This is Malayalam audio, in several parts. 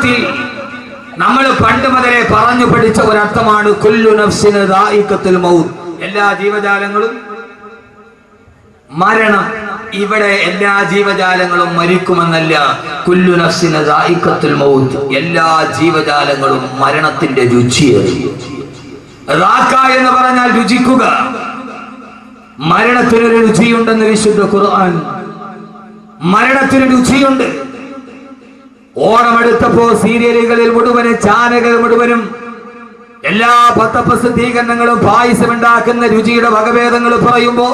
യഥാർത്ഥത്തിൽ നമ്മൾ പണ്ട് മുതലേ പറഞ്ഞു പഠിച്ച ഒരർത്ഥമാണ് കുല്ലു നഫ്സിൻ ദായിഖത്തുൽ മൗത്ത്. എല്ലാ ജീവജാലങ്ങളും മരണം. ഇവിടെ എല്ലാ ജീവജാലങ്ങളും മരിക്കുമെന്നല്ല. കുല്ലു നഫ്സിൻ ദായിഖത്തുൽ മൗത്ത്, എല്ലാ ജീവജാലങ്ങളും മരണത്തിന്റെ രുചിയേറിയും. റാക്ക എന്ന് പറഞ്ഞാൽ രുചിക്കുക. മരണത്തിനൊരു രുചിയുണ്ടെന്ന് വിശുദ്ധ ഖുർആൻ. മരണത്തിന് രുചിയുണ്ട്. ഓണമെടുത്തപ്പോ സീരിയലുകളിൽ മുഴുവനും, ചാനലുകൾ മുഴുവനും, എല്ലാ പത്രപ്രസിദ്ധീകരണങ്ങളും പായസം ഉണ്ടാക്കുന്ന രുചിയുടെ വകഭേദങ്ങൾ പറയുമ്പോ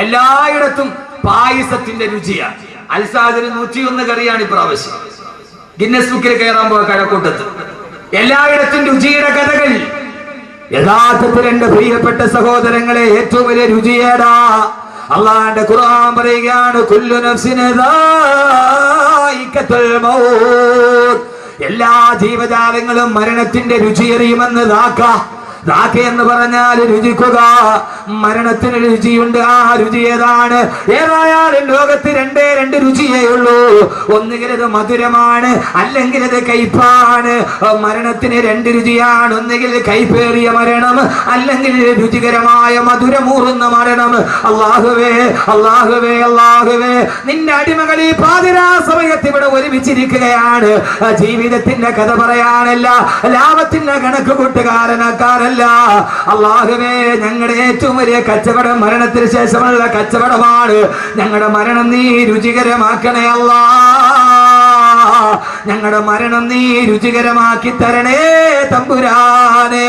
എല്ലായിടത്തും പായസത്തിന്റെ രുചിയാണ്. അൽസാദിന് 101 കറിയാണ് ഇപ്രാവശ്യം ഗിന്നസ് ബുക്കിൽ കയറാൻ പോയ കഴക്കൂട്ടത്ത്. എല്ലായിടത്തും രുചിയുടെ കഥകൾ. യഥാർത്ഥത്തിൽ എന്റെ പ്രിയപ്പെട്ട സഹോദരങ്ങളെ, ഏറ്റവും വലിയ രുചിയേടാ. അള്ളാന്റെ ഖുർആൻ പറയുകയാണ്, കുല്ലു നഫ്സിൻ ദായിഖത്തുൽ മൗത്ത്, എല്ലാ ജീവജാലങ്ങളും മരണത്തിന്റെ രുചിയറിയുമെന്ന്. റാക്ക എന്ന് പറഞ്ഞാൽ രുചിക്കുക. മരണത്തിന് രുചിയുണ്ട്. ആ രുചി ഏതാണ്? ഏതായാലും ലോകത്ത് രണ്ട് രുചിയേ ഉള്ളൂ. ഒന്നുകിൽ അത് മധുരമാണ്, അല്ലെങ്കിൽ അത് കയ്പാണ്. മരണത്തിന് 2 രുചിയാണ്. ഒന്നുകിൽ കയ്പേറിയ മരണം, അല്ലെങ്കിൽ രുചികരമായ മധുരമൂറുന്ന മരണം. അല്ലാഹുവേ അല്ലാഹുവേ അല്ലാഹുവേ, നിന്റെ അടിമകൾ ഈ പാതിരാ സമയത്ത് ഇവിടെ ഒരുമിച്ചിരിക്കുകയാണ്. ജീവിതത്തിന്റെ കഥ പറയാനല്ല, ലാഭത്തിന്റെ കണക്ക് കൂട്ടുകാരനാക്കാനല്ല. അല്ലാഹുവേ, ഞങ്ങളുടെ ഏറ്റവും വലിയ കച്ചവടം മരണത്തിന് ശേഷമുള്ള കച്ചവടമാണ്. ഞങ്ങളുടെ മരണം നീ രുചികരമാക്കണേ അല്ലാ. ഞങ്ങളുടെ മരണം നീ രുചികരമാക്കി തരണേ തമ്പുരാനെ.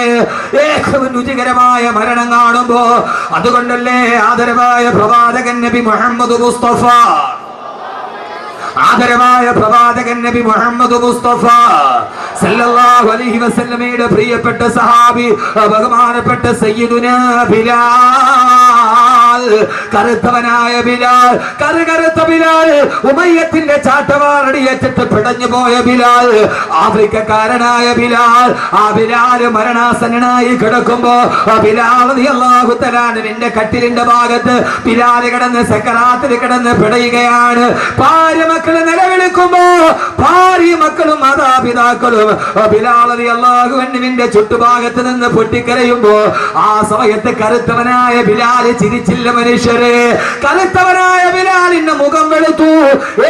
ഏറ്റവും രുചികരമായ മരണം കാണുമ്പോ, അതുകൊണ്ടല്ലേ ആദരവായ പ്രവാചകൻ നബി മുഹമ്മദ് മുസ്തഫ, ആദരവായ പ്രവാചകൻ നബി മുഹമ്മദ് മുസ്തഫ സല്ലല്ലാഹു അലൈഹി വസല്ലമയുടെ പ്രിയപ്പെട്ട സഹാബി ബഹുമാനപ്പെട്ട സയ്യിദുനാ ബിലാൽ, കറുത്തവനായ ബിലാൽ, കറുത്ത ബിലാൽ, ഉമയ്യത്തിന്റെ ചാട്ടവാറടിയേറ്റിട്ട് പിടഞ്ഞു പോയ ബിലാൽ, ആഫ്രിക്കക്കാരനായ ബിലാൽ. ആ ബിലാൽ മരണാസന്നനായി കിടക്കുമ്പോ ബിലാൽ റളിയല്ലാഹു തആല അൻഹുവിന്റെ കട്ടിലിന്റെ ഭാഗത്ത് ബിലാൽ കിടന്ന് സക്കറാത്തിൽ കിടന്ന് പിടയുകയാണ്. ഭാര്യ മക്കള് നിലവിളിക്കുമ്പോ, ഭാര്യ മക്കളും മാതാപിതാക്കളും ബിലാൽ റളിയല്ലാഹു അൻഹുവിന്റെ ചുറ്റുഭാഗത്ത് നിന്ന് പൊട്ടിക്കരയുമ്പോ, ആ സമയത്ത് കറുത്തവനായ ബിലാൽ ചിരിച്ചില്ല. മനുഷ്യരെ, കറുത്തവനായ ബിലാലിന്റെ മുഖം വെളുത്തു.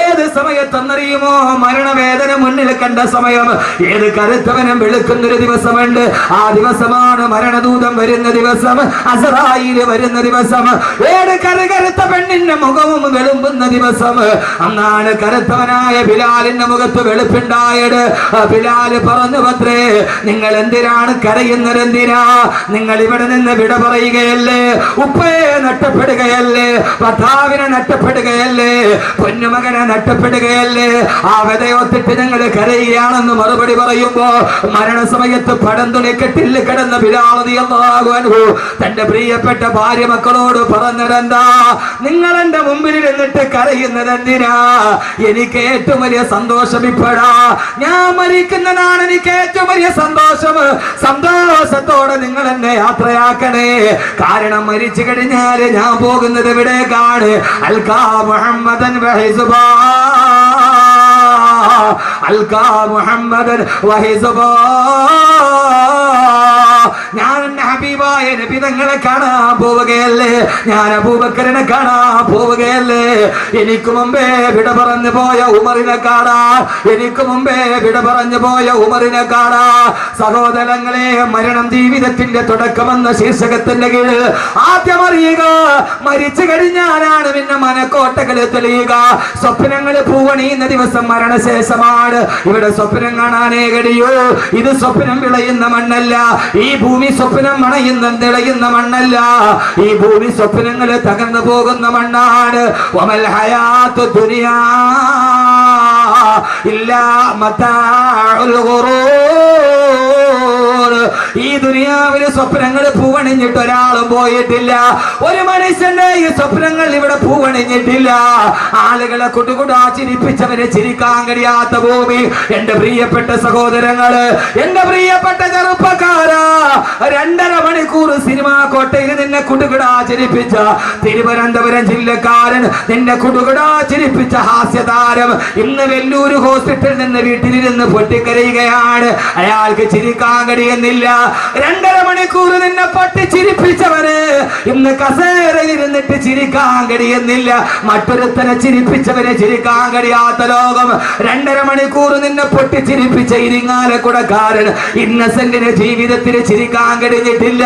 ഏത് സമയത്തെന്നറിയുമോ? മരണവേദന മുന്നിൽ കണ്ട സമയം. ഏത് കറുത്തവനും വെളുക്കുന്നൊരു ദിവസമുണ്ട്. ആ ദിവസമാണ് മരണദൂതം വരുന്ന ദിവസം, അസ്റായീൽ വരുന്ന ദിവസം. ഏത് കറുത്ത പെണ്ണിന്റെ മുഖവും വെളുമ്പുന്ന ദിവസം. അന്നാണ് കറുത്തവനായ ബിലാലിന്റെ മുഖത്ത് വെളുപ്പുണ്ടായത്. ബിലാൽ പറഞ്ഞു, പത്രേ, നിങ്ങൾ എന്തിനാണ് കരയുന്നത്? എന്തിനാ? നിങ്ങൾ ഇവിടെ നിന്ന് വിട പറയുകയല്ലേ? ഉപ്പയെ നഷ്ടപ്പെടുകയല്ലേ? ഭർത്താവിനെ നഷ്ടപ്പെടുകയല്ലേ? പൊന്നുമകനെ നഷ്ടപ്പെടുകയല്ലേ? ആ വിതയൊത്തിട്ട് ഞങ്ങൾ കരയുകയാണെന്ന് മറുപടി പറയുമ്പോ, മരണസമയത്ത് പടന്തുണിക്കെട്ടിൽ കിടന്ന ബിലാൽ റളിയല്ലാഹു അൻഹു തന്റെ പ്രിയപ്പെട്ട ഭാര്യ മക്കളോട് പറഞ്ഞതെന്താ? നിങ്ങൾ എന്റെ മുമ്പിൽ ഇരുന്നിട്ട് കരയുന്നത് എന്തിനാ? എനിക്ക് ഏറ്റവും വലിയ സന്തോഷം ഇപ്പോഴാ. ഞാൻ മരിക്കുന്നതാണ് എനിക്ക് ഏറ്റവും വലിയ സന്തോഷം. സന്തോഷത്തോടെ നിങ്ങൾ എന്നെ യാത്രയാക്കണേ. കാരണം മരിച്ചു കഴിഞ്ഞാല് ഞാൻ പോകുന്നത് എവിടേക്കാണ്? അൽകാ മുഹമ്മദൻ വഹിസുബാ, അൽകാ മുഹമ്മദൻ വഹിസുബാ. ഞാൻ എന്റെ ഹബീബായ നബി തങ്ങളെ കാണാൻ പോവുകയല്ലേ? ഞാൻ അബൂബക്കറിനെ കാണാൻ പോവുകയല്ലേ? എനിക്ക് മുമ്പേ വിട പറഞ്ഞു പോയ ഉമറിനെ കാണാൻ, എനിക്ക് മുമ്പേ വിട പറഞ്ഞു പോയ ഉമറിനെ കാണാൻ. സഹോദരങ്ങളെ, മരണം ജീവിതത്തിന്റെ തുടക്കമെന്ന ശീർഷകത്തിന്റെ കീഴിൽ ആദ്യം അറിയുക, മരിച്ചു കഴിഞ്ഞാലാണ് പിന്നെ മനക്കോട്ടകൾ തെളിയുക. സ്വപ്നങ്ങൾ പൂവണിയുന്ന ദിവസം മരണശേഷമാണ്. ഇവിടെ സ്വപ്നം കാണാനേ കഴിയൂ. ഇത് സ്വപ്നം വിളയുന്ന മണ്ണല്ല. ഈ ഭൂമി സ്വപ്നം മണയുന്ന തെളിയുന്ന മണ്ണല്ല. ഈ ഭൂമി സ്വപ്നങ്ങൾ തകർന്നു പോകുന്ന മണ്ണാണ്. വമൽ ഹയാത്തു ദുനിയാ ഇല്ലാ മതാഉൽ ഗുറൂർ. പറയുന്നു, ഈ ദുനിയാവില് സ്വപ്നങ്ങൾ പൂവണിഞ്ഞിട്ട് ഒരാളും പോയിട്ടില്ല. ഒരു മനുഷ്യന്റെ ഈ സ്വപ്നങ്ങൾ ഇവിടെ പൂവണിഞ്ഞിട്ടില്ല. ആളുകളെ കുടുകുടാ ചിരിപ്പിച്ചവരെ ചിരിക്കാൻ കഴിയാത്ത ഭൂമി. എന്റെ പ്രിയപ്പെട്ട സഹോദരങ്ങള്, എന്റെ പ്രിയപ്പെട്ട ചെറുപ്പക്കാരാ, 2.5 മണിക്കൂർ സിനിമാ കോട്ടയിൽ നിന്നെ കുടുകുടാ ചിരിപ്പിച്ച തിരുവനന്തപുരം ജില്ലക്കാരൻ, നിന്നെ കുടുകുടാ ചിരിപ്പിച്ച ഹാസ്യതാരം ഇന്ന് വെല്ലൂര് ഹോസ്പിറ്റലിൽ നിന്ന് വീട്ടിലിരുന്ന് പൊട്ടിക്കരയുകയാണ്. അയാൾക്ക് ചിരിക്കാൻ കഴിയുന്നില്ല. 2.5 മണിക്കൂർ നിന്നെ പൊട്ടിച്ചിരിപ്പിച്ചവന് ഇന്ന് കസേരയിലിരുന്നിട്ട് ചിരിക്കാൻ കഴിയുന്നില്ല. മറ്റൊരുത്തനെ ചിരിപ്പിച്ചവരെ ചിരിക്കാൻ കഴിയാത്ത ലോകം. 2.5 മണിക്കൂർ നിന്നെ പൊട്ടിച്ചിരിപ്പിച്ച ഇരിങ്ങാലക്കുടക്കാരൻ ഇന്നസെന്റിന് ജീവിതത്തിൽ ചിരിക്കാൻ കഴിഞ്ഞിട്ടില്ല.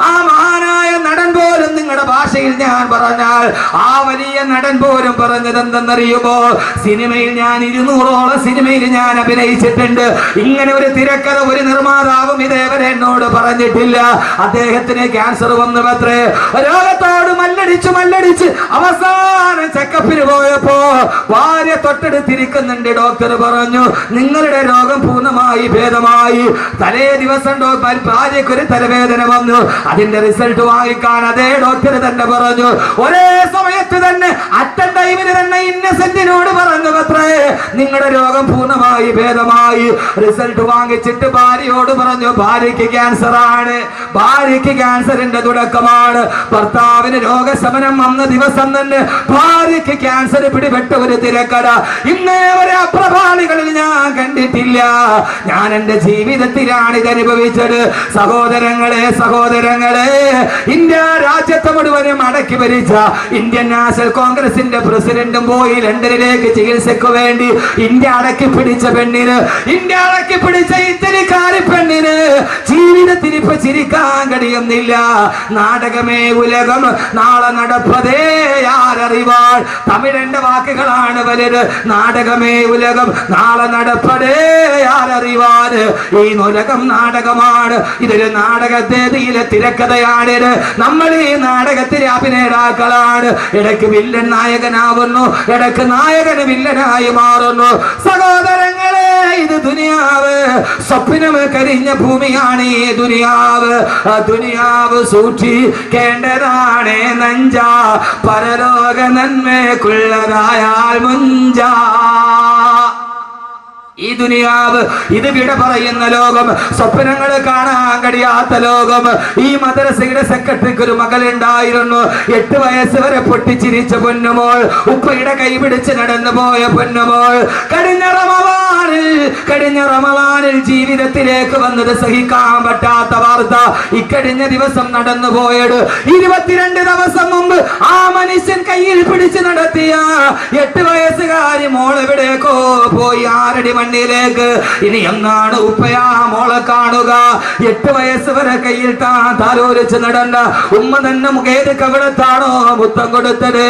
ആ മഹാനായ നടൻ പോലും, നിങ്ങളുടെ ഭാഷയിൽ ഞാൻ പറഞ്ഞാൽ ആ വലിയ നടൻ പോലും പറഞ്ഞത് എന്തെന്നറിയുമോ? സിനിമയിൽ ഞാൻ 200ഓളം സിനിമയിൽ ഞാൻ അഭിനയിച്ചിട്ടുണ്ട്. ഇങ്ങനെ ഒരു തിരക്കഥ ഒരു നിർമ്മാതാവും ഇതേവരെ എന്നോട് പറഞ്ഞിട്ടില്ല. അദ്ദേഹത്തിന് ക്യാൻസർ വന്നു പത്രേ. രോഗത്തോട് മല്ലടിച്ച് അവസാനം ചെക്കപ്പിന് പോയപ്പോ ഭാര്യ തൊട്ടടുത്തിരിക്കുന്നുണ്ട്. ഡോക്ടർ പറഞ്ഞു, നിങ്ങളുടെ രോഗം പൂർണ്ണമായി ഭേദമായി. തലേ ദിവസം ഭാര്യയ്ക്ക് ഒരു തലവേദന വന്നു. അതിന്റെ റിസൾട്ട് വാങ്ങിക്കാൻ അതേ ഡോക്ടർ തന്നെ പറഞ്ഞു. ഒരേ സമയത്ത് തന്നെ അറ്റൻ ടൈമിന് തന്നെ ഇന്നസെന്റിനോട് പറഞ്ഞു പത്രേ, നിങ്ങളുടെ രോഗം പൂർണ്ണമായി ഭേദമായി. റിസൾട്ട് വാങ്ങിച്ചിട്ട് ഭാര്യയോട് പറഞ്ഞു, ഭാര്യയ്ക്ക് ക്യാൻസർ ആണ്, ഭാര്യയ്ക്ക് ക്യാൻസറിന്റെ തുടക്കമാണ്. ഭർത്താവിന് രോഗശമനം വന്ന ദിവസം തന്നെ ഭാര്യയ്ക്ക് ക്യാൻസർ പിടിപെട്ട ഒരു തിരക്കഥ ഇന്നേ വരെ അപ്രഭാളികളിൽ ഞാൻ കണ്ടിട്ടില്ല. ഞാൻ എന്റെ ജീവിതത്തിലാണ് ഇത് അനുഭവിച്ചത്. സഹോദരങ്ങളെ, ഇന്ത്യ രാജ്യത്തെ മുഴുവനും അടക്കി ഭരിച്ച ഇന്ത്യൻ നാഷണൽ കോൺഗ്രസിന്റെ പ്രസിഡന്റും പോയി ലണ്ടനിലേക്ക് ചികിത്സയ്ക്ക് വേണ്ടി. ഇന്ത്യ അടക്കി പിടിച്ച പെണ്ണിന്, ഇന്ത്യ അടക്കി പിടിച്ച ഇറ്റലിക്കാരി പെണ്ണിന് ജീവിതത്തിൽ ഇപ്പൊ ചിരിക്കാൻ കഴിയുന്നില്ല. നാടകമേ ഉലകം, നാളെ നടപ്പതേ ആരറിവാൾ. തമിഴന്റെ വാക്കുകളാണ് വലുത്. നാടകമേ ഉലകം, നാളെ നടപ്പതേ ആരറിവാൾ. ഈ ഉലകം നാടകമാണ്. ഇതൊരു നാടകത്തേതിയിലെ തിരക്കഥയാണിത്. നമ്മൾ ഈ നാടകത്തിലെ അഭിനേതാക്കളാണ്. ഇടയ്ക്ക് വില്ലൻ നായകനാവുന്നു, ഇടയ്ക്ക് നായകന് വില്ലനായി മാറുന്നു. സഹോദരങ്ങളെ, ഇത് ദുനിയാവ്, സ്വപ്നം കരിഞ്ഞ ഭൂമിയാണ് ഈ ദുനിയാവ്. ദുനിയാവ് സൂക്ഷിക്കേണ്ടതാണ് നഞ്ച, പരലോക നന്മയ്ക്കുള്ളതായാൽ മുഞ്ച. ഈ ദുനിയാവ് ഇത് വിട പറയുന്ന ലോകം, സ്വപ്നങ്ങൾ കാണാൻ കഴിയാത്ത ലോകം. ഈ മദ്രസയുടെ സെക്രട്ടറിക്ക് ഒരു മകളുണ്ടായിരുന്നു. 8 വയസ്സ് വരെ പൊട്ടിച്ചിരിച്ച പൊന്നുമോൾ, ഉപ്പയുടെ കൈപിടിച്ച് നടന്നു പോയ പൊന്നുമോൾ. കഴിഞ്ഞ റമളാനിൽ ജീവിതത്തിലേക്ക് വന്നത് സഹിക്കാൻ പറ്റാത്ത വാർത്ത. ഇക്കഴിഞ്ഞ ദിവസം നടന്നു പോയത് 22 ദിവസം മുമ്പ് ആ മനുഷ്യൻ കയ്യിൽ പിടിച്ച് നടത്തിയ 8 വയസ്സുകാരി മോൾ എവിടേക്കോ പോയി, 6 അടി മണ്ണിലേക്ക്. ഇനി എന്നാണ് ഉപ്പയാ മോളെ കാണുക? 8 വയസ്സ് വരെ കയ്യിൽ താലോലിച്ച് നടന്ന ഉമ്മ തന്നെ മുഖേത് കവിടത്താണോ മുത്തം കൊടുത്തത്?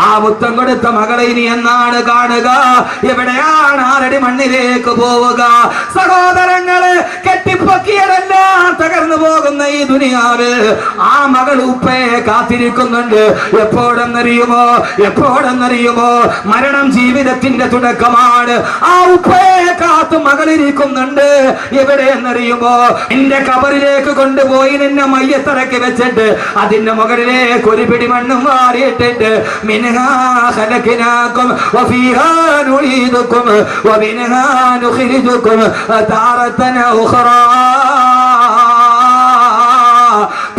ആ മുത്തം കൊടുത്ത മകളെ ഇനി എന്നാണ് കാണുക? എവിടെയാണ് 6 അടി മണ്ണിലേക്ക് പോവുക? സഹോദരങ്ങള്, കെട്ടിപ്പൊക്കിയതെല്ലാം തകർന്നു പോകുന്ന ഈ ദുനിയാവ് ആ മകൾ ഉപ്പയെ കാത്തിരിക്കുന്നുണ്ട്. എപ്പോഴെന്നറിയുമോ? മരണം ജീവിതത്തിന്റെ തുടക്കമാണ്. ആ ഉപ്പയെ കാത്തു മകളിരിക്കുന്നുണ്ട്. എവിടെയെന്നറിയുമോ? നിന്റെ കബറിലേക്ക് കൊണ്ടുപോയി നിന്നെ മയ്യത്തിറക്കി വെച്ചിട്ട് അതിന്റെ മുകളിലേക്ക് ഒരു പിടി മണ്ണും വാരിയിട്ടിട്ട് മിൻഹാ ഖലഖനാകും വഫീഹാ നുഈദുകും വമിൻഹാ നുഖ്രിജുകും താറതൻ ഉഖറാ.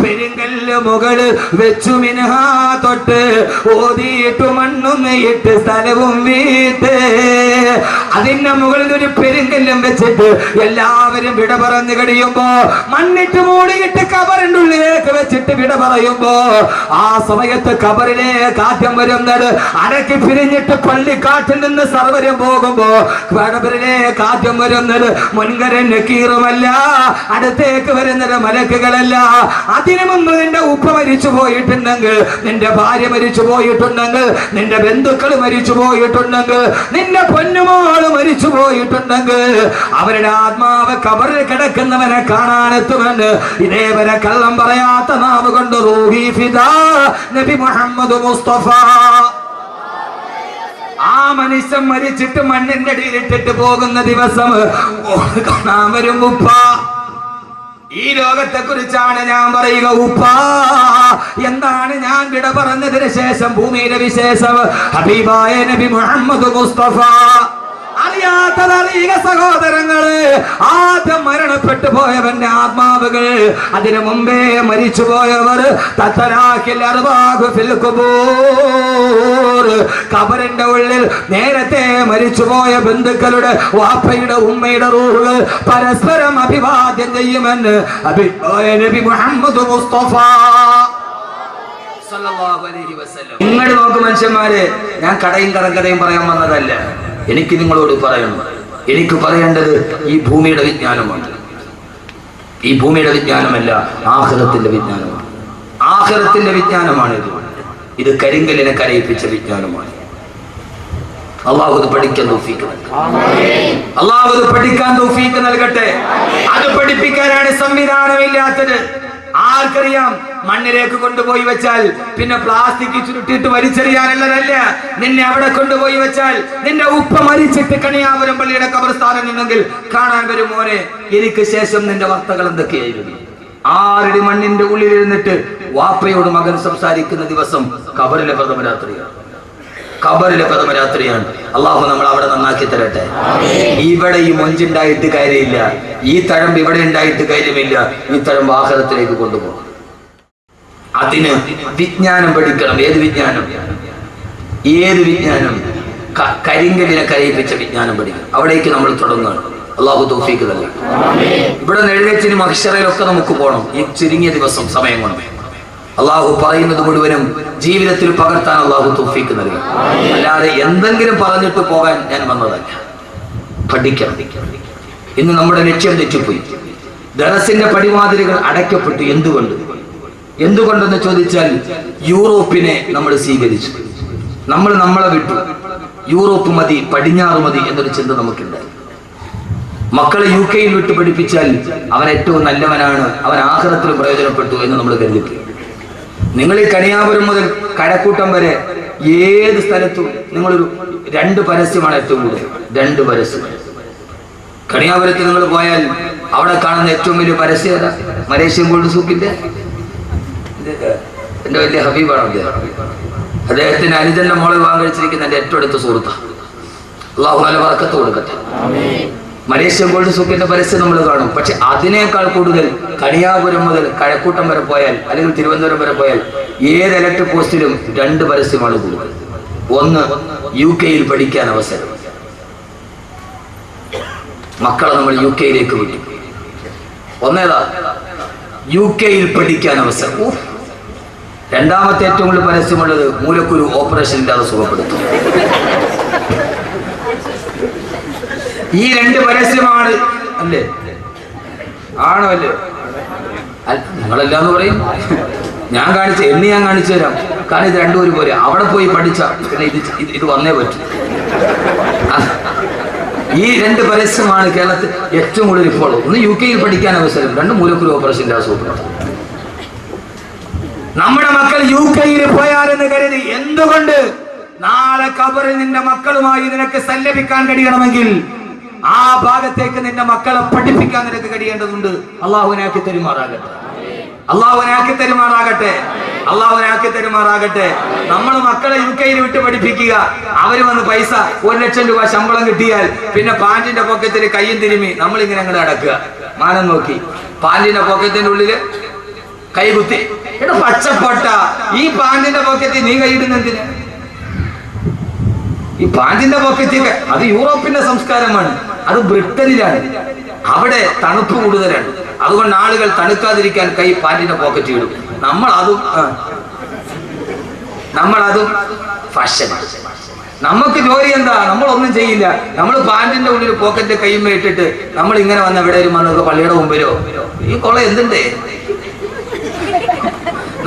പെരുങ്കല്ല് മുകളിൽ വെച്ചു മിൻഹാ തൊട്ട് ഓതിയിട്ടു മണ്ണും ഇട്ട് സ്ഥലവും വീട്ട് അതിന്റെ മുകളിൽ ഒരു പെരുങ്കല്ലും വെച്ചിട്ട് എല്ലാവരും വിട പറഞ്ഞു കഴിയുമ്പോ മണ്ണിട്ട് മൂടിയിട്ട് കബറിന്റെ ഉള്ളിലേക്ക് വെച്ചിട്ട് വിട പറയുമ്പോ ആ സമയത്ത് കബറിലേക്ക് ആദ്യം വരുന്നത് അരക്കി പിരിഞ്ഞിട്ട് പള്ളിക്കാട്ടിൽ നിന്ന് സർവരും പോകുമ്പോ കബറിലേക്ക് ആദ്യം വരുന്നത് മുൻകരൻ നക്കീറുമല്ല, അടുത്തേക്ക് വരുന്നത് മലക്കുകളല്ല. അതിനു മുമ്പ് നിന്റെ ഉപ്പ മരിച്ചു പോയിട്ടുണ്ടെങ്കിൽ, നിന്റെ ഭാര്യ മരിച്ചു പോയിട്ടുണ്ടെങ്കിൽ, നിന്റെ ബന്ധുക്കൾ മരിച്ചു പോയിട്ടുണ്ടെങ്കിൽ, നിന്റെ പൊന്നുമോള് മരിച്ചു പോയിട്ടുണ്ടെങ്കിൽ അവരുടെ ആത്മാവ് കബറിൽ കിടക്കുന്നവനെ കാണാനെത്തുമെന്ന് ഇതേവരെ കള്ളം പറയാത്ത നാവ് കൊണ്ട് റൂഹി ഫിദാ നബി മുഹമ്മദ് മുസ്തഫ. ആ മനുഷ്യൻ മരിച്ചിട്ട് മണ്ണിന്റെ അടിയിലിട്ടിട്ട് പോകുന്ന ദിവസം കാണാൻ വരും ഉപ്പ. ഈ ലോകത്തെ കുറിച്ചാണ് ഞാൻ പറയുക. ഉപ്പ എന്താണ് ഞാൻ വിട പറഞ്ഞതിന് ശേഷം ഭൂമിയിലെ വിശേഷം? ഹബീബായ നബി മുഹമ്മദ് മുസ്തഫ. അറിയാത്തതറിയുക സഹോദരങ്ങള്. ആദ്യം മരണപ്പെട്ടു പോയവന്റെ ആത്മാവുകൾ, അതിനു മുമ്പേ മരിച്ചുപോയവർ ഖബറിന്റെ ഉള്ളിൽ നേരത്തെ മരിച്ചുപോയ ബന്ധുക്കളുടെ വാപ്പയുടെ ഉമ്മയുടെ റൂഹുകൾ പരസ്പരം അഭിവാദ്യം ചെയ്യുമെന്ന് നബി മുഹമ്മദ് മുസ്തഫ. നിങ്ങൾ നോക്ക് മനുഷ്യന്മാരെ, ഞാൻ കടയും കടക്കഥയും പറയാൻ വന്നതല്ല. എനിക്ക് നിങ്ങളോട് പറയണം, എനിക്ക് പറയേണ്ടത് ഈ ഭൂമിയുടെ വിജ്ഞാനമാണ്. ഈ ഭൂമിയുടെ വിജ്ഞാനമല്ല, ആഖിറത്തിന്റെ വിജ്ഞാനമാണ്. ആഖിറത്തിന്റെ വിജ്ഞാനമാണ് ഇത് കരിങ്കലിനെ കരയിപ്പിച്ച വിജ്ഞാനമാണ്. അള്ളാഹു ഇത് പഠിക്കാൻ തൗഫീഖ് നൽകട്ടെ. അള്ളാഹു ഇത് പഠിക്കാൻ തൗഫീഖ് നൽകട്ടെ. അത് പഠിപ്പിക്കാനാണ് സംവിധാനമില്ലാത്തത്. ആർക്കറിയാം? മണ്ണിലേക്ക് കൊണ്ടുപോയി വെച്ചാൽ പിന്നെ പ്ലാസ്റ്റിക് ചുരുട്ടിട്ട് വലിച്ചെറിയാനുള്ളതല്ല. നിന്നെ അവിടെ കൊണ്ടുപോയി വെച്ചാൽ നിന്റെ ഉപ്പ മരിച്ചിട്ട് കണിയാപുരം പള്ളിയുടെ ഖബർസ്ഥാനം ഉണ്ടെങ്കിൽ കാണാൻ വരും, മോനെ എനിക്ക് ശേഷം നിന്റെ വാർത്തകൾ എന്തൊക്കെയായിരുന്നു. 6 അടി മണ്ണിന്റെ ഉള്ളിലിരുന്നിട്ട് വാപ്പയോട് മകൻ സംസാരിക്കുന്ന ദിവസം ഖബറിലെ പ്രഥമ രാത്രിയാണ്. ഖബറിലെ പ്രഥമ രാത്രിയാണ്. അള്ളാഹു നമ്മൾ അവിടെ നന്നാക്കി തരട്ടെ. ഇവിടെ ഈ മൊഞ്ചുണ്ടായിട്ട് കാര്യമില്ല, ഈ തഴമ്പ് ഇവിടെ ഉണ്ടായിട്ട് കാര്യമില്ല. ഈ തഴമ്പ് ആഖിറത്തിലേക്ക് കൊണ്ടുപോകും. അതിന് വിജ്ഞാനം പഠിക്കണം. ഏത് വിജ്ഞാനം? ഏത് വിജ്ഞാനം? കരിങ്കലിനെ കരയിപ്പിച്ച വിജ്ഞാനം പഠിക്കണം. അവിടേക്ക് നമ്മൾ തുടങ്ങുകയാണ്. അള്ളാഹു തൗഫീഖ് നൽകട്ടെ. ഇവിടെ എഴുന്നേറ്റിന് മഹ്ശറയിലൊക്കെ നമുക്ക് പോകണം. ഈ ചുരുങ്ങിയ ദിവസം സമയം കൊണ്ട് അള്ളാഹു പറയുന്നത് മുഴുവനും ജീവിതത്തിൽ പകർത്താൻ അള്ളാഹു തൗഫീഖ് നൽകി. അല്ലാതെ എന്തെങ്കിലും പറഞ്ഞിട്ട് പോകാൻ ഞാൻ വന്നതല്ല. പഠിക്കണം. ഇന്ന് നമ്മുടെ ലക്ഷ്യം തെറ്റിപ്പോയി. ദറസിന്റെ പടിവാതിലുകൾ അടയ്ക്കപ്പെട്ടു. എന്തുകൊണ്ടെന്ന് ചോദിച്ചാൽ യൂറോപ്പിനെ നമ്മൾ സ്വീകരിച്ചു. നമ്മളെ വിട്ടു. യൂറോപ്പ് മതി, പടിഞ്ഞാറ് മതി എന്നൊരു ചിന്ത നമുക്കുണ്ടായി. മക്കളെ UK വിട്ട് പഠിപ്പിച്ചാൽ അവൻ ഏറ്റവും നല്ലവനാണ്, അവൻ ആഖിറത്തിൽ പ്രയോജനപ്പെട്ടു എന്ന് നമ്മൾ കരുതി. നിങ്ങൾ ഈ കണിയാപുരം മുതൽ കഴക്കൂട്ടം വരെ ഏത് സ്ഥലത്തും നിങ്ങളൊരു 2 പരസ്യമാണ് ഏറ്റവും കൂടുതൽ. 2 പരസ്യം. കണിയാപുരത്ത് നിങ്ങൾ പോയാൽ അവിടെ കാണുന്ന ഏറ്റവും വലിയ പരസ്യം ഏതാ? മലേഷ്യൻ ഗോൾഡ് സൂക്കിന്റെ എന്റെ വലിയ ഹബീബാണ് അദ്ദേഹം. അദ്ദേഹത്തിന്റെ അനുജന്റെ മോളെ വിവാഹം കഴിച്ചിരിക്കുന്ന എന്റെ ഏറ്റവും അടുത്ത സുഹൃത്താണ്. അള്ളാഹു നല്ല ബർക്കത്ത് കൊടുക്കട്ടെ. മലേഷ്യൻ ഗോൾഡ് സൂക്കിന്റെ പരസ്യം നമ്മൾ കാണും. പക്ഷെ അതിനേക്കാൾ കൂടുതൽ കണിയാപുരം മുതൽ കഴക്കൂട്ടം വരെ പോയാൽ അല്ലെങ്കിൽ തിരുവനന്തപുരം വരെ പോയാൽ ഏത് ഇലക്ട്രിക് പോസ്റ്റിലും 2 പരസ്യമാണ് കൂടുതൽ. ഒന്ന്, UK പഠിക്കാൻ അവസരം. മക്കളെ നമ്മൾ UK വിട്ടു. ഒന്നേതാ? UK പഠിക്കാൻ അവസരം. രണ്ടാമത്തെ ഏറ്റവും കൂടുതൽ പരസ്യമുള്ളത് മൂലക്കുരു ഓപ്പറേഷൻ ഇല്ലാതെ സുഖപ്പെടുത്തും. ഈ 2 പരസ്യമാണ്. അല്ലേ? ആണോ? അല്ലേ? നിങ്ങളെല്ലാന്ന് പറയും. ഞാൻ കാണിച്ചു തരാം. കാരണം ഇത് 2 ഒരുപോലെ. അവിടെ പോയി പഠിച്ച പിന്നെ ഇത് വന്നേ പറ്റും. ഈ 2 പരസ്യമാണ് കേരളത്തിൽ ഏറ്റവും കൂടുതൽ ഇപ്പോൾ. ഒന്ന് UK പഠിക്കാൻ അവസരം, 2 മൂലക്കുരു ഓപ്പറേഷൻ ഇല്ലാതെ സുഖപ്പെടുത്തും. നമ്മുടെ മക്കൾ UK പോയാലെന്ന് കരുതി. എന്തുകൊണ്ട്? നാളെ ഖബറിൽ നിന്റെ മക്കളുമായി നിനക്ക് സല്ലപിക്കാൻ കഴിയണമെങ്കിൽ ആ ഭാഗത്തേക്ക് നിന്റെ മക്കളെ പഠിപ്പിക്കാൻ നിനക്ക് കഴിയേണ്ടതുണ്ട്. അള്ളാഹുവിനാക്കി തെരുമാറാകട്ടെ. നമ്മൾ മക്കളെ UK വിട്ട് പഠിപ്പിക്കുക. അവര് വന്ന് പൈസ 1 ലക്ഷം രൂപ ശമ്പളം കിട്ടിയാൽ പിന്നെ പാന്റിന്റെ പോക്കറ്റിൽ കയ്യും തിരുമ്മി നമ്മളിങ്ങനെ അങ്ങോട്ട് അടക്കുക. മാനം നോക്കി പാന്റിന്റെ പോക്കറ്റിന്റെ ഉള്ളില് കൈ കുത്തി. എടാ പച്ചപ്പൊട്ട, ഈ പാന്റിന്റെ പോക്കറ്റിൽ നീ കൈയിടുന്നെന്തിന്? ഈ പാന്റിന്റെ പോക്കറ്റിൽ അത് യൂറോപ്പിന്റെ സംസ്കാരമാണ്. അത് ബ്രിട്ടനിലാണ്. അവിടെ തണുപ്പ് കൂടുതലാണ്. അതുകൊണ്ട് ആളുകൾ തണുക്കാതിരിക്കാൻ കൈ പാന്റിന്റെ പോക്കറ്റിൽ ഇടും. നമ്മളതും ഫാഷനാണ്. നമുക്ക് ജോലി എന്താ? നമ്മളൊന്നും ചെയ്യില്ല. നമ്മൾ പാന്റിന്റെ ഉള്ളിൽ പോക്കറ്റ് കൈമ്മ ഇട്ടിട്ട് നമ്മൾ ഇങ്ങനെ വന്ന എവിടെയും വന്നൊക്കെ പള്ളിയുടെ മുമ്പിലോ ഈ കൊള്ള എന്തുണ്ടേ?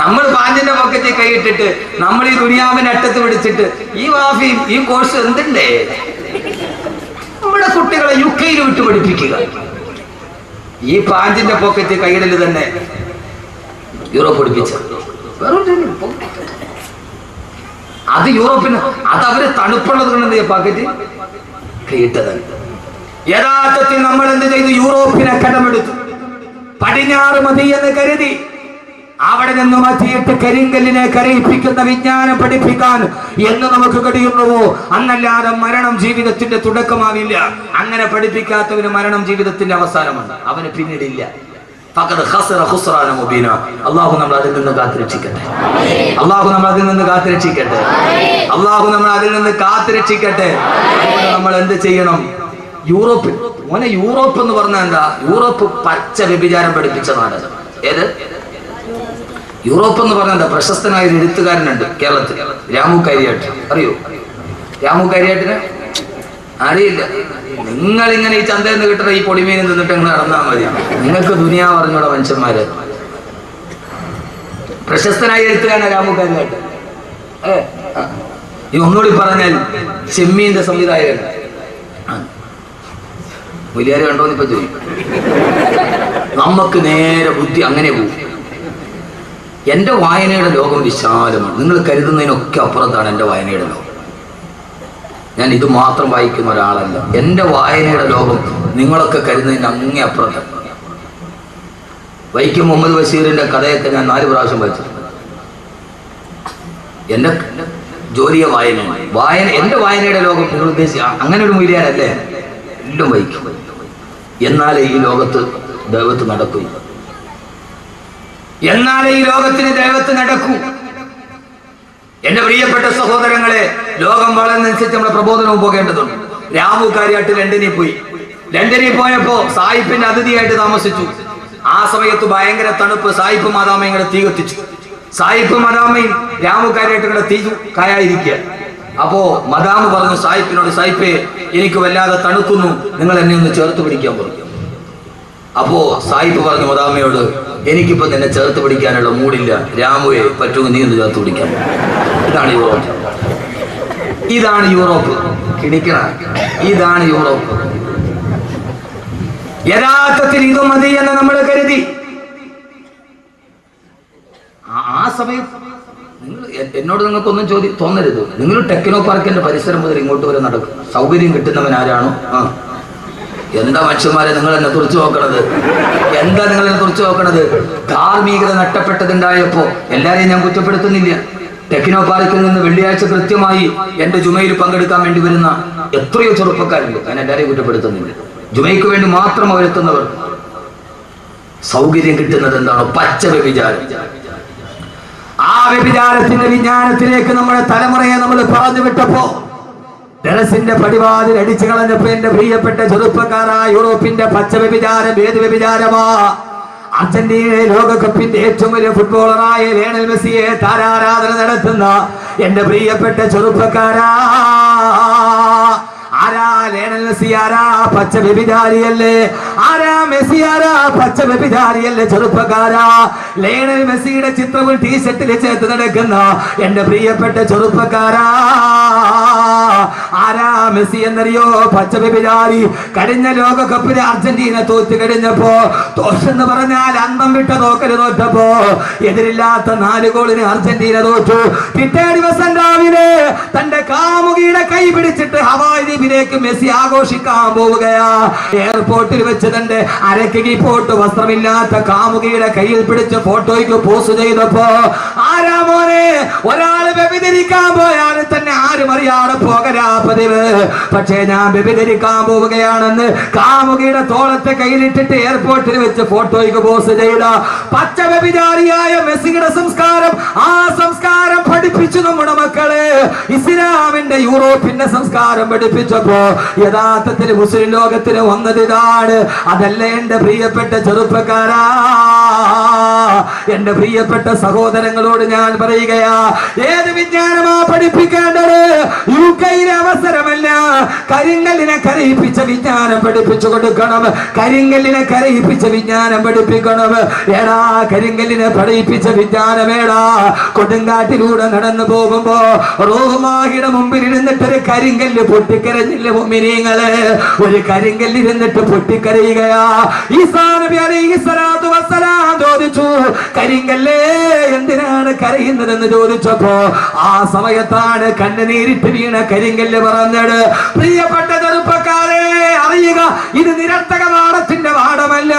നമ്മൾ പാന്റിന്റെ പോക്കറ്റിൽ കൈയിട്ടിട്ട് നമ്മൾ ഈ ദുനിയാവിന്റെ അറ്റത്ത് പിടിച്ചിട്ട് ഈ വാഫിയും ഈ കോഴ്സ് എന്തുണ്ടേ? നമ്മുടെ കുട്ടികളെ UK വിട്ട് പഠിപ്പിക്കുക. ഈ പാന്റിന്റെ പോക്കറ്റിൽ കൈയിടല് തന്നെ യൂറോപ്പ് പഠിപ്പിച്ച അത് യൂറോപ്പിന് അത് അവര് തണുപ്പുള്ളത് കൊണ്ട് പോക്കറ്റ് കൈയിട്ടതാണ്. യഥാർത്ഥത്തിൽ നമ്മൾ എന്ത് ചെയ്തു? യൂറോപ്പിനെ കടമെടുത്തു. പടിഞ്ഞാറ് മതി എന്ന് കരുതി അവിടെ നിന്ന് മാറ്റിയിട്ട് കരിങ്കല്ലിനെ കരയിപ്പിക്കുന്ന വിജ്ഞാനം പഠിപ്പിക്കാൻ എന്ന് നമുക്ക് കഴിയുന്നുവോ? അന്നല്ലാതെ മരണം ജീവിതത്തിന്റെ തുടക്കമാവില്ല. അങ്ങനെ പഠിപ്പിക്കാത്തവന് മരണം ജീവിതത്തിന്റെ അവസാനമാണ്, അവന് പിന്നീടില്ല. അള്ളാഹു നമ്മൾ അതിൽ നിന്ന് കാത്തിരക്ഷിക്കട്ടെ. അള്ളാഹു നമ്മൾ അതിൽ നിന്ന് കാത്തിരക്ഷിക്കട്ടെ. അള്ളാഹു നമ്മൾ അതിൽ നിന്ന് കാത്തിരക്ഷിക്കട്ടെ. അതുകൊണ്ട് നമ്മൾ എന്ത് ചെയ്യണം? യൂറോപ്പ് മോനെ, യൂറോപ്പ് എന്ന് പറഞ്ഞാൽ എന്താ? യൂറോപ്പ് പച്ച വ്യഭിചാരം പഠിപ്പിച്ച നാട്. ഏത് യൂറോപ്പ് എന്ന് പറഞ്ഞാൽ എന്താ? പ്രശസ്തനായ ഒരു എഴുത്തുകാരനുണ്ട് കേരളത്തിൽ, രാമു കരിയാട്ട്. അറിയോ രാമു കരിയാട്ടിനെ? അറിയില്ല. നിങ്ങൾ ഇങ്ങനെ ഈ ചന്തയിൽ നിന്ന് കിട്ടുന്ന ഈ പൊടിമീൻ നിന്നിട്ട് അങ്ങ് നടന്നാൽ മതി. നിങ്ങൾക്ക് ദുനിയാവ് പറഞ്ഞൂടെ മനുഷ്യന്മാര്. പ്രശസ്തനായ എഴുത്തുകാരനാണ് രാമു കരിയാട്ട്. ഈ ഒന്നുകൂടി പറഞ്ഞാൽ ചെമ്മീന്റെ സംവിധായകൻ. വലിയാര് കണ്ടോന്ന് ഇപ്പൊ ചോദിക്കും. നമുക്ക് നേരെ ബുദ്ധി അങ്ങനെ പോകും. എന്റെ വായനയുടെ ലോകം വിശാലമാണ്. നിങ്ങൾ കരുതുന്നതിനൊക്കെ അപ്പുറത്താണ് എന്റെ വായനയുടെ ലോകം. ഞാൻ ഇത് മാത്രം വായിക്കുന്ന ഒരാളല്ല. എന്റെ വായനയുടെ ലോകം നിങ്ങളൊക്കെ കരുതുന്നതിന് അങ്ങേ അപ്പുറത്താണ്. വൈക്കം മുഹമ്മദ് ബഷീറിന്റെ കഥയൊക്കെ ഞാൻ 4 പ്രാവശ്യം വായിച്ചിട്ടുണ്ട്. എന്റെ ജോലിയെ വായന എന്റെ വായനയുടെ ലോകം നിങ്ങൾ ഉദ്ദേശിച്ച അങ്ങനെ ഒരു മൂല്യാനല്ലേ? എല്ലാം വഹിക്കും. എന്നാലേ ഈ ലോകത്ത് ദൈവത്ത് നടക്കൂ. എന്നാലേ ഈ ലോകത്തിന് ദൈവത്ത് നടക്കൂ. എന്റെ പ്രിയപ്പെട്ട സഹോദരങ്ങളെ, ലോകം വളർന്നനുസരിച്ച് നമ്മുടെ പ്രബോധനവും പോകേണ്ടതുണ്ട്. രാമു കാര്യായിട്ട് ലണ്ടനിൽ പോയി. ലണ്ടനിൽ പോയപ്പോ സായിപ്പിന്റെ അതിഥിയായിട്ട് താമസിച്ചു. ആ സമയത്ത് ഭയങ്കര തണുപ്പ്. സായിപ്പ് മാതാമയും കൂടെ തീ കത്തിച്ചു. സായിപ്പ് മദാമയും രാമു കാര്യായിട്ട് കൂടെ തീ കായായിരിക്കുക. അപ്പോ മദാമ പറഞ്ഞു സായിപ്പിനോട്, സായിപ്പേ എനിക്ക് വല്ലാതെ തണുക്കുന്നു, നിങ്ങൾ എന്നെ ഒന്ന് ചേർത്ത് പിടിക്കാൻ പറഞ്ഞു. അപ്പോ സായിപ്പ് പറഞ്ഞു മദാമയോട്, എനിക്കിപ്പോ നിന്നെ ചേർത്ത് പിടിക്കാനുള്ള മൂടില്ല, രാമുവെ പറ്റുമെങ്കിൽ നീ ഒന്ന് ചേർത്ത് പിടിക്കാൻ. ഇതാണ് യൂറോപ്പ്. ഇതാണ് യൂറോപ്പ്. കിണിക്കണ ഇതാണ് യൂറോപ്പ്. യഥാർത്ഥത്തിൽ ഇത് മതി എന്ന് നമ്മൾ കരുതി. ആ സമയത്ത് എന്നോട് നിങ്ങൾക്കൊന്നും തോന്നരുത്. നിങ്ങൾ ടെക്നോ പാർക്കിന്റെ പരിസരം മുതൽ ഇങ്ങോട്ട് വരെ നടക്കും. സൗകര്യം കിട്ടുന്നവൻ ആരാണോ? എന്താ മനുഷ്യന്മാരെ നിങ്ങൾ എന്നെ തുറച്ചു നോക്കണത്? എന്താ നിങ്ങൾ എന്നെ തുറച്ചു നോക്കണത്? ധാർമ്മികത നഷ്ടപ്പെട്ടതുണ്ടായപ്പോ എല്ലാരെയും ഞാൻ കുറ്റപ്പെടുത്തുന്നില്ല. ടെക്നോ പാർക്കിൽ നിന്ന് വെള്ളിയാഴ്ച കൃത്യമായി എന്റെ ജുമയിൽ പങ്കെടുക്കാൻ വേണ്ടി വരുന്ന എത്രയോ ചെറുപ്പക്കാരുണ്ട്. ഞാൻ എല്ലാരെയും കുറ്റപ്പെടുത്തുന്നില്ല. ജുമയ്ക്ക് വേണ്ടി മാത്രം അവരെത്തുന്നവർ. സൗകര്യം കിട്ടുന്നത് എന്താണോ? പച്ച വ്യഭിചാരം. ആ വ്യഭിചാരത്തിന്റെ വിജ്ഞാനത്തിലേക്ക് നമ്മുടെ തലമുറയെ നമ്മൾ പറഞ്ഞു വിട്ടപ്പോ, ടെറസിന്റെ പടിവാതിൽ അടിച്ചു കളഞ്ഞപ്പോ എന്റെ പ്രിയപ്പെട്ട ചെറുപ്പക്കാരായ യൂറോപ്പിന്റെ പച്ച വ്യഭിചാരം ഏത് വ്യഭിചാരമാ? അർജന്റീന ലോകകപ്പിന്റെ ഏറ്റവും വലിയ ഫുട്ബോളറായ ലയണൽ മെസ്സിയെ താരാരാധന നടത്തുന്ന എന്റെ പ്രിയപ്പെട്ട ചെറുപ്പക്കാരാ, ആരാ ലയണൽ മെസ്സി? ആരാ? പച്ച വ്യഭിചാരിയല്ലേ? ആരാ മെസ്സി? ആരാ? പച്ച വ്യഭിചാരിയല്ലേ? ചെറുപ്പക്കാരാ, ലയണൽ മെസ്സിയുടെ ചിത്രവും ടീഷർട്ടിൽ ചേർത്ത് നടക്കുന്ന എന്റെ പ്രിയപ്പെട്ട ചെറുപ്പക്കാരാ, ആരാ മെസ്സി എന്നറിയോ? പച്ച വ്യഭിചാരി. കഴിഞ്ഞ ലോകകപ്പിന് അർജന്റീന തോറ്റു കഴിഞ്ഞപ്പോ, തോറ്റെന്ന് പറഞ്ഞാൽ അന്തം വിട്ട തോക്കല് തോറ്റപ്പോ, എതിരില്ലാത്ത 4 ഗോളിന് അർജന്റീന തോറ്റു. പിറ്റേ ദിവസം രാവിലെ തന്റെ കാമുകിയുടെ കൈ പിടിച്ചിട്ട് ഹവായ് ദ്വീപിലേക്ക് മെസ്സി ആഘോഷിക്കാൻ പോവുകയാ. എയർപോർട്ടിൽ വെച്ച് തന്റെ അരക്ക് കീപ്പോട്ട് വസ്ത്രമില്ലാത്ത കാമുകിയുടെ കയ്യിൽ പിടിച്ച് ഫോട്ടോയ്ക്ക് പോസ്റ്റ് ചെയ്തപ്പോ, ആരാ മോനെ? ഒരാള് വ്യഭിചരിക്കാൻ പോയാൽ തന്നെ ആരും അറിയാതെ പോകരാ പതിവ്. പക്ഷേ ഞാൻ വ്യഭിചരിക്കാൻ പോവുകയാണെന്ന് കാമുകിയുടെ തോളത്തെ കയ്യിലിട്ടിട്ട് എയർപോർട്ടിൽ വെച്ച് ഫോട്ടോയ്ക്ക് പോസ്റ്റ് ചെയ്ത പച്ച വ്യഭിചാരിയായ മെസ്സിയുടെ സംസ്കാരം, ആ സംസ്കാരം പഠിപ്പിച്ചു നമ്മുടെ മക്കളെ. ഇസ്ലാമിന്റെ യൂറോപ്പിന്റെ സംസ്കാരം പഠിപ്പിച്ചപ്പോ യഥാർത്ഥത്തിൽ മുസ്ലിം ലോകത്തിന് വന്നത് ഇതാണ്. അതല്ല എന്റെ പ്രിയപ്പെട്ട ചെറുപ്പക്കാരാ, എന്റെ പ്രിയപ്പെട്ട സഹോദരങ്ങളോട് ഞാൻ പറയുകയാ, ഏത് വിജ്ഞാനമാ പഠിപ്പിക്കേണ്ടത്? യുകെയിലെ അവസരമല്ല. കരിങ്കല്ലിനെ കരയിപ്പിച്ച വിജ്ഞാനം പഠിപ്പിച്ചു കൊടുക്കണം. കരിങ്കല്ലിനെ കരയിപ്പിച്ച വിജ്ഞാനം പഠിപ്പിക്കണം. ഏടാ കരിങ്കല്ലിനെ പഠിപ്പിച്ച വിജ്ഞാനമേടാ? കൊടുങ്കാട്ടിലൂടെ നടന്നു പോകുമ്പോ റോമാഹിയുടെ മുമ്പിൽ ഇരുന്നിട്ടൊരു കരിങ്കല്ല് പൊട്ടിക്കരഞ്ഞില്ല മുഅ്മിനീങ്ങളെ? ഒരു കരിങ്കല്ല് ഇരുന്നിട്ട് പൊട്ടിക്കരയുകയാ. ഈസാ നബി അലൈഹി സ്വലാത്തു വസ്സലാം ചോദിച്ചു, കരിങ്കല്ലേ എന്തിനാണ് കരയുന്നതെന്ന് ചോദിച്ചപ്പോ, ആ സമയത്താണ് കണ്ണുനീരിട്ട് വീണ കരിങ്കല്ല് പറഞ്ഞത്, പ്രിയപ്പെട്ട ചെറുപ്പക്കാരെ അറിയുക, ഇത് നിരർത്ഥക പാഠത്തിന്റെ പാഠമല്ല.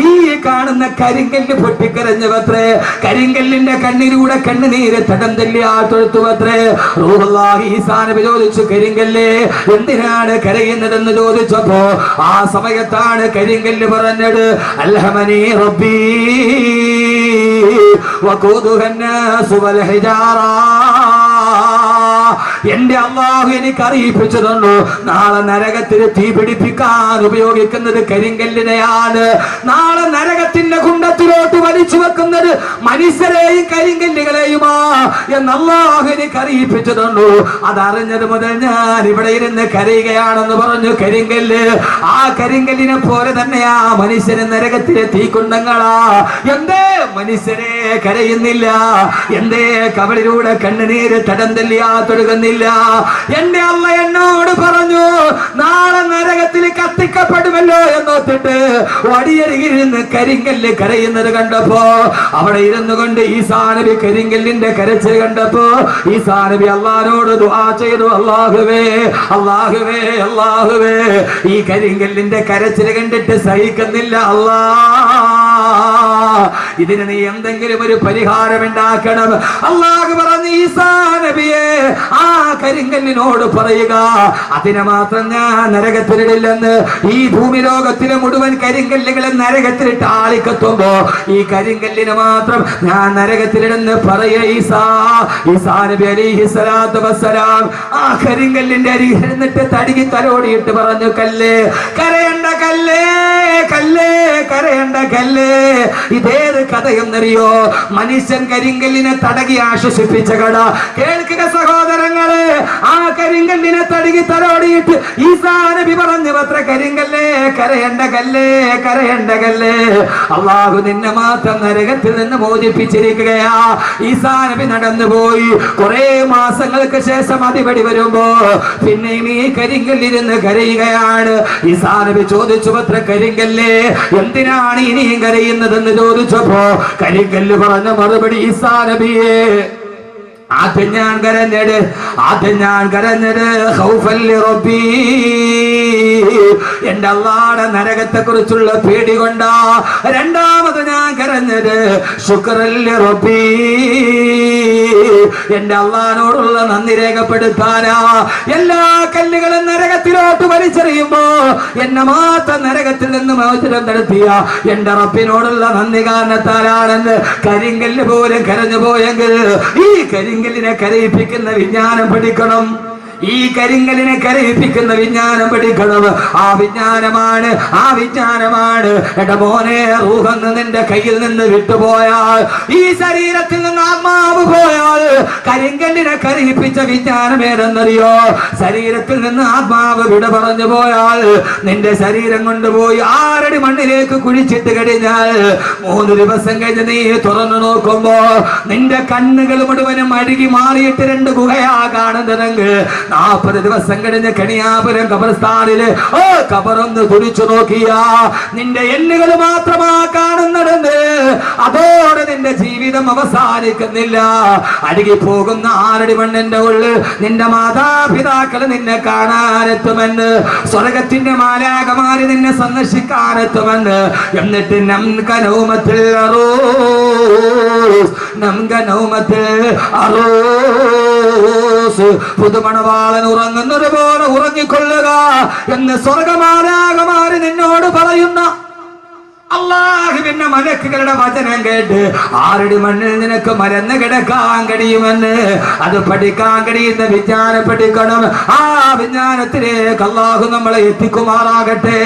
ഈ കാണുന്ന കരിങ്കല്ല് പൊട്ടിക്കരഞ്ഞവത്രേ. കരിങ്കല്ലിന്റെ കണ്ണിലൂടെ കണ്ണുനീര് തടം തല്ലിയാ തൊഴുത്തുവത്രേ. റൂഹുല്ലാഹി ഈസാ നബി ചോദിച്ചു, കരിങ്കല്ലേ എന്തിനാണ് കരയുന്നതെന്ന് ചോദിച്ചപ്പോ ആ സമയത്താണ് കരിങ്കല്ല് പറഞ്ഞത്, അൽഹമനി റബ്ബി വഖൂദുഹന്നാസു വൽ ഹിജാറ. എന്റെ അല്ലാഹു എനിക്ക് അറിയിപ്പിച്ചു തന്നു, നാളെ നരകത്തിൽ തീ പിടിപ്പിക്കാൻ ഉപയോഗിക്കുന്നത് കരിങ്കല്ലിനെയാണ്. നാളെ നരകത്തിന്റെ കുണ്ടത്തിലോട്ട് വലിച്ചു വെക്കുന്നത് മനുഷ്യരെയും കരിങ്കല്ലുകളെയുമാ എന്ന് അല്ലാഹു എനിക്ക് അറിയിപ്പിച്ചു തന്നു. അതറിഞ്ഞത് മുതൽ ഞാൻ ഇവിടെ ഇരുന്ന് കരയുകയാണെന്ന് പറഞ്ഞു കരിങ്കല്ല്. ആ കരിങ്കല്ലിനെ പോലെ തന്നെയാ മനുഷ്യന് നരകത്തിലെ തീക്കുണ്ടങ്ങളാ. എന്തേ മനുഷ്യരെ കരയുന്നില്ല? എന്തേ കവളിലൂടെ കണ്ണുനീര് തടം തല്ലിയാ തൊഴുകുന്നില്ല? എന്റെ അല്ല എന്നോട് പറഞ്ഞു, നാളെ നരകത്തിൽ കത്തിക്കപ്പെടുമല്ലോ എന്നോത്തിട്ട് വടിയരികിൽ നിന്ന് കരിങ്കല്ല് കരയുന്നത് കണ്ടപ്പോ അവിടെ ഇരുന്നു കൊണ്ട് ഈസാ നബി കരിങ്കല്ലിന്റെ കരച്ചിൽ കണ്ടപ്പോ ഈസാ നബി അല്ലാഹുവോട് ദുആ ചെയ്തു, അല്ലാഹുവേ അല്ലാഹുവേ അല്ലാഹുവേ, ഈ കരിങ്കല്ലിന്റെ കരച്ചിൽ കണ്ടിട്ട് സഹിക്കുന്നില്ല അല്ലാ, ഇതിന് നീ എന്തെങ്കിലും ഒരു പരിഹാരം ഉണ്ടാക്കണം. അല്ലാഹു പറഞ്ഞു, ഈസാ നബിയെ ആ കരിങ്കല്ലിനോട് പറയുക, അതിനെ മാത്രം ഞാൻ നരകത്തിലിടില്ലെന്ന്. ഈ ഭൂമി ലോകത്തിലെ മുഴുവൻ കരിങ്കല്ലുകളെ നരകത്തിലിട്ട് ആളിക്കത്തുമ്പോ ഈ കരിങ്കല്ലിനെ മാത്രം ഞാൻ നരകത്തിലിടുന്ന് പറയ ഈസാ. ഈസാ നബി അലൈഹി സ്വലാത്തു വസ്സലാം ആ കരിങ്കല്ലിന്റെ അരികിൽ ഇരുന്നിട്ട് തടികി തലോടിയിട്ട് പറഞ്ഞു, കല്ലേ കരയണ്ട, കല്ലേ കല്ലേ കരയണ്ട കല്ലേ. ഇതേത് കഥയെന്നറിയോ? മനുഷ്യൻ കരിങ്കല്ലിനെ തടകി ആശ്വസിപ്പിച്ച കഥ. കേൾക്കുക സഹോദരങ്ങളെ, ആ കരിങ്കല്ലിനെ തടകി തലോടിയിട്ട് ഈസാ നബി പറഞ്ഞു അത്ര, കരിങ്കല്ലേ കരയണ്ട കല്ലേ കരയണ്ട കല്ലേ, അല്ലാഹു നിന്നെ മാത്രം നരകത്തിൽ നിന്ന് മോചിപ്പിച്ചിരിക്കുകയാ. ഈസാ നബി നടന്നുപോയി. കുറെ മാസങ്ങൾക്ക് ശേഷം അതിപടി വരുമ്പോ പിന്നെയും ഈ കരിങ്കല്ലിരുന്ന് കരയുകയാണ്. ഈസാ നബി ചോദിച്ചു അത്ര, കരിങ്കല്ലേ എന്തിനാണ് ഇനിയും കരയുന്നതെന്ന് ചോദിച്ചപ്പോ കരിങ്കല്ല് പറഞ്ഞ മറുപടി, ഈസാ നബിയെ ആദ്യം ഞാൻ കരഞ്ഞത് ഖൗഫൻ ലിറബ്ബി, എന്റെ അല്ലാഹുവിന്റെ നരകത്തെ കുറിച്ചുള്ള പേടി കൊണ്ടാ. രണ്ടാമത് ഞാൻ കരഞ്ഞത് ശുക്റൻ ലിറബ്ബി, എന്റെ അല്ലാഹുവിനോടുള്ള നന്ദി രേഖപ്പെടുത്താനാ. എല്ലാ കല്ലുകളും നരകത്തിലോട്ട് വലിച്ചെറിയുമ്പോ എന്നെ മാത്രം നരകത്തിൽ നിന്ന് മോചനം നടത്തിയ എന്റെ റബ്ബിനോടുള്ള നന്ദി കാരണത്താലാണെന്ന് കരിങ്കല്ല് പോലും കരഞ്ഞു പോയെങ്കിൽ ഈ കരിങ്കല്ലിനെ കരയിപ്പിക്കുന്ന വിജ്ഞാനം പഠിക്കണം. ഈ കരിങ്കല്ലിനെ കരയിപ്പിക്കുന്ന വിജ്ഞാനം പഠിക്കണം. ആ വിജ്ഞാനമാണ് എന്റെ മോനെ, റൂഹെന്ന് നിന്റെ കയ്യിൽ നിന്ന് വിട്ടുപോയാൽ, ഈ ശരീരത്തിൽ നിന്ന് ആത്മാവ് പോയാൽ, കരിങ്കല്ലിനെ കരയിപ്പിച്ച വിജ്ഞാനം ഏതെന്നറിയോ? ശരീരത്തിൽ നിന്ന് ആത്മാവ് വിട പറഞ്ഞു പോയാൽ നിന്റെ ശരീരം കൊണ്ടുപോയി 6 അടി മണ്ണിലേക്ക് കുഴിച്ചിട്ട് കഴിഞ്ഞാൽ 3 ദിവസം കഴിഞ്ഞ് നീ തുറന്നു നോക്കുമ്പോ നിന്റെ കണ്ണുകൾ മുഴുവനും അഴുകി മാറിയിട്ട് 2 ഗുഹയാ കാണുന്നതെങ്കിൽ 40 ദിവസം കഴിഞ്ഞ് കണിയാപുരം ഖബർസ്ഥാനില് ഖബറൊന്ന് തുറിച്ചു നോക്കിയാ നിന്റെ എല്ലുകൾ മാത്രമാ കാണുന്നതെന്ന്. അതോടെ നിന്റെ ജീവിതം അവസാനിക്കുന്നില്ല. അഴുകി പോകുന്ന 6 അടി മണ്ണിന്റെ ഉള്ളിൽ നിന്റെ മാതാപിതാക്കൾ നിന്നെ കാണാനെത്തുമെന്ന്, സ്വർഗത്തിന്റെ മാലാഖമാര് നിന്നെ സന്ദർശിക്കാനെത്തുമെന്ന്. എന്നിട്ട് പുതുമണവാളൻ ഉറങ്ങുന്നത് പോലെ ഉറങ്ങിക്കൊള്ളുക എന്ന് സ്വർഗമാലാഖമാര് നിന്നോട് പറയുന്ന അല്ലാഹുവിന്റെ മലക്കുകളുടെ വചനം കേട്ട് 6 അടി മണ്ണിൽ നിനക്ക് മരന്ന് കിടക്കാൻ കഴിയുമെന്ന്, അത് പഠിക്കാൻ കഴിയുന്ന വിജ്ഞാനം പഠിക്കണം. ആ വിജ്ഞാനത്തിലേക്ക് അല്ലാഹു നമ്മളെ എത്തിക്കുമാറാകട്ടെ.